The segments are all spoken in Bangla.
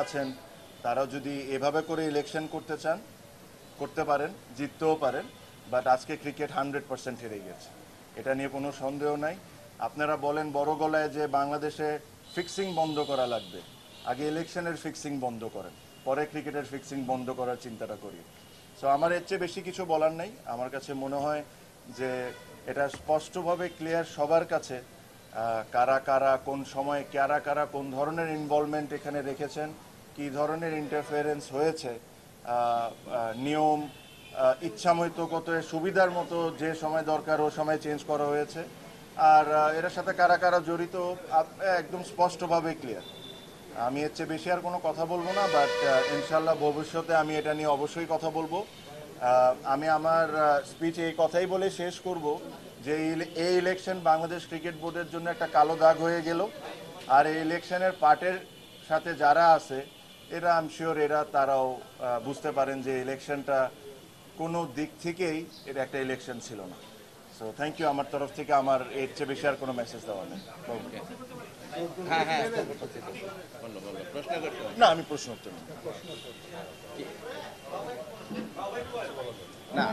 আছেন তারা যদি এভাবে করে ইলেকশন করতে চান করতে পারেন, জিততেও পারেন, বাট আজকে ক্রিকেট 100% হেরে গেছে, এটা নিয়ে কোনো সন্দেহ নাই। আপনারা বলেন বড় গলায় যে বাংলাদেশে ফিক্সিং বন্ধ করা লাগবে, আগে ইলেকশনের ফিক্সিং বন্ধ করেন, পরে ক্রিকেটের ফিক্সিং বন্ধ করার চিন্তাটা করি। সো আমার এর চেয়ে বেশি কিছু বলার নাই। আমার কাছে মনে হয় যে এটা স্পষ্টভাবে ক্লিয়ার সবার কাছে, কারা কারা কোন সময় কারা কারা কোন ধরনের ইনভলভমেন্ট এখানে রেখেছেন, কি ধরনের ইন্টারফেরেন্স হয়েছে, নিয়ম ইচ্ছামতো কত সুবিধার মতো যে সময় দরকার ও সময় চেঞ্জ করা হয়েছে, আর এটার সাথে কারা কারা জড়িত একদম স্পষ্টভাবে ক্লিয়ার। আমি এর চেয়ে বেশি আর কোনো কথা বলবো না, বাট ইনশাল্লাহ ভবিষ্যতে আমি এটা নিয়ে অবশ্যই কথা বলবো। আমি আমার স্পিচ এই কথাই বলে শেষ করব যে এই ইলেকশন বাংলাদেশ ক্রিকেট বোর্ডের জন্য একটা কালো দাগ হয়ে গেল, আর এই ইলেকশনের পার্টের সাথে যারা আছে এরা আই এম শিওর তারাও বুঝতে পারেন যে ইলেকশনটা কোনো দিক থেকেই এটা একটা ইলেকশন ছিল না। সো থ্যাংক ইউ, আমার তরফ থেকে আমার এর চেয়ে বেশি আর কোনো মেসেজ দেওয়া নেই। হ্যাঁ হ্যাঁ প্রশ্ন করতে না, আমি প্রশ্ন উত্তর নেই। না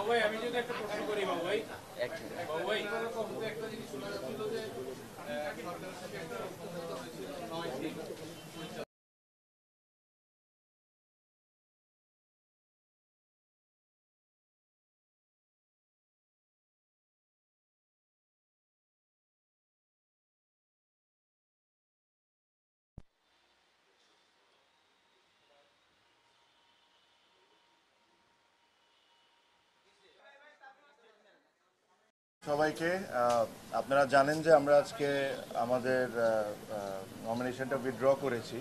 ভাই আমি যদি একটা প্রশ্ন করি ভাই, এক ভাই একটা জিনিস শোনা যাচ্ছিল যে সরকারের থেকে একটা সবাইকে, আপনারা জানেন যে আমরা আজকে আমাদের নমিনেশনটা উইথড্র করেছি।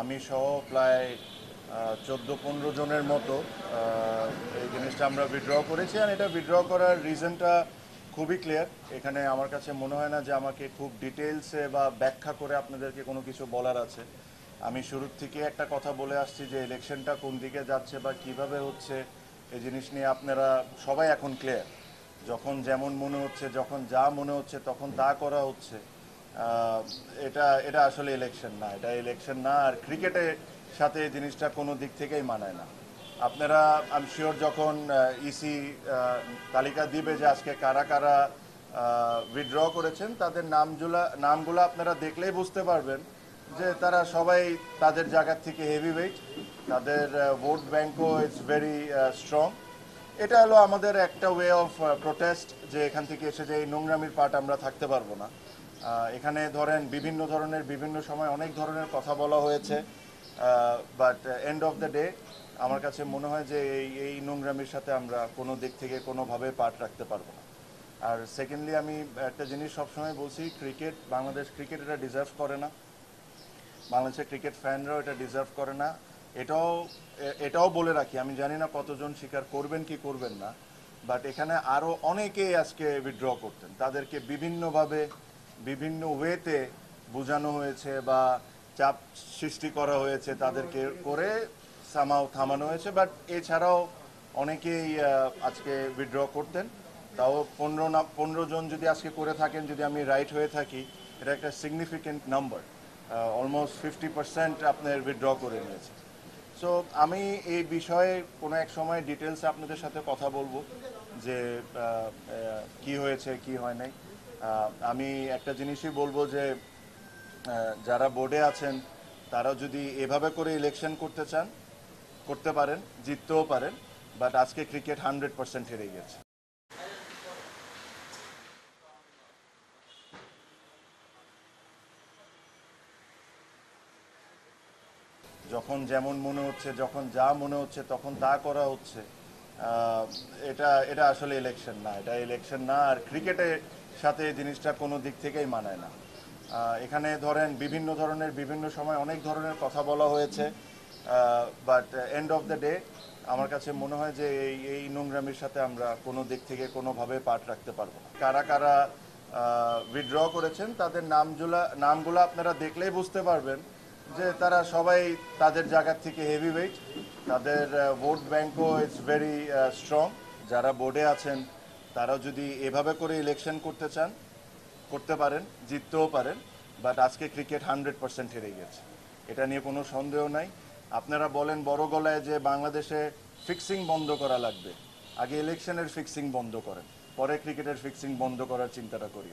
আমি সহ প্রায় 14-15 জনের মতো এই জিনিসটা আমরা উইথড্র করেছি, আর এটা উইথড্র করার রিজনটা খুবই ক্লিয়ার। এখানে আমার কাছে মনে হয় না যে আমাকে খুব ডিটেলসে বা ব্যাখ্যা করে আপনাদেরকে কোনো কিছু বলার আছে। আমি শুরুর থেকে একটা কথা বলে আসছি যে ইলেকশনটা কোন দিকে যাচ্ছে বা কিভাবে হচ্ছে, এই জিনিস নিয়ে আপনারা সবাই এখন ক্লিয়ার। যখন যেমন মনে হচ্ছে, যখন যা মনে হচ্ছে তখন তা করা হচ্ছে, এটা এটা আসলে ইলেকশন না, এটা ইলেকশন না, আর ক্রিকেটের সাথে এই জিনিসটা কোনো দিক থেকেই মানায় না। আপনারা আই এম শিওর যখন ইসি তালিকা দিবে যে আজকে কারা কারা উইথড্র করেছেন, তাদের নামগুলো আপনারা দেখলেই বুঝতে পারবেন যে তারা সবাই তাদের জায়গা থেকে হেভি ওয়েট, তাদের ভোট ব্যাংকও ইজ ভেরি স্ট্রং। এটা হলো আমাদের একটা ওয়ে অফ প্রোটেস্ট, যে এখান থেকে এসে যে এই নোংরামির পার্ট আমরা থাকতে পারবো না। এখানে ধরেন বিভিন্ন ধরনের বিভিন্ন সময় অনেক ধরনের কথা বলা হয়েছে, but end of the day আমার কাছে মনে হয় যে এই নোংরামির সাথে আমরা কোনো দিক থেকে কোনোভাবে পার্ট রাখতে পারবো না। আর সেকেন্ডলি আমি একটা জিনিস সবসময় বলছি, বাংলাদেশ ক্রিকেট এটা ডিজার্ভ করে না, বাংলাদেশের ক্রিকেট ফ্যানরাও এটা ডিজার্ভ করে না। এটাও বলে রাখি, আমি জানি না কতজন স্বীকার করবেন কি করবেন না, বাট এখানে আরও অনেকেই আজকে উইথড্র করতেন, তাদেরকে বিভিন্নভাবে বিভিন্ন ওয়েতে বোঝানো হয়েছে বা চাপ সৃষ্টি করা হয়েছে, তাদেরকে করে সামাও থামানো হয়েছে, বাট এছাড়াও অনেকেই আজকে উইথড্র করতেন। তাও 15 জন যদি আজকে করে থাকেন, যদি আমি রাইট হয়ে থাকি, এটা একটা সিগনিফিকেন্ট নাম্বার, অলমোস্ট 50% আপনার উইথড্র করে নিয়েছে। সো আমি এই বিষয়ে কোনো এক সময় ডিটেলসে আপনাদের সাথে কথা বলবো যে কি হয়েছে কি হয় নাই। আমি একটা জিনিসই বলবো যে যারা বোর্ডে আছেন তারা যদি এভাবে করে ইলেকশন করতে চান করতে পারেন, জিততেও পারেন, বাট আজকে ক্রিকেট 100% হেরে গেছে। যখন যেমন মনে হচ্ছে, যখন যা মনে হচ্ছে তখন তা করা হচ্ছে, এটা এটা আসলে ইলেকশন না, এটা ইলেকশন না, আর ক্রিকেটের সাথে এই জিনিসটা কোনো দিক থেকেই মানায় না। এখানে ধরেন বিভিন্ন ধরনের বিভিন্ন সময় অনেক ধরনের কথা বলা হয়েছে, but end of the day আমার কাছে মনে হয় যে এই নোংরামির সাথে আমরা কোনো দিক থেকে কোনোভাবে পার্ট রাখতে পারবো না। কারা কারা উইথড্র করেছেন তাদের নামগুলো আপনারা দেখলেই বুঝতে পারবেন যে তারা সবাই তাদের জায়গা থেকে হেভি ওয়েট, তাদের ভোট ব্যাংকও ইজ ভেরি স্ট্রং। যারা বোর্ডে আছেন তারা যদি এভাবে করে ইলেকশন করতে চান করতে পারেন, জিততেও পারেন, বাট আজকে ক্রিকেট 100% হেরে গেছে, এটা নিয়ে কোনো সন্দেহ নাই। আপনারা বলেন বড় গলায় যে বাংলাদেশে ফিক্সিং বন্ধ করা লাগবে, আগে ইলেকশনের ফিক্সিং বন্ধ করেন, পরে ক্রিকেটের ফিক্সিং বন্ধ করার চিন্তাটা করি।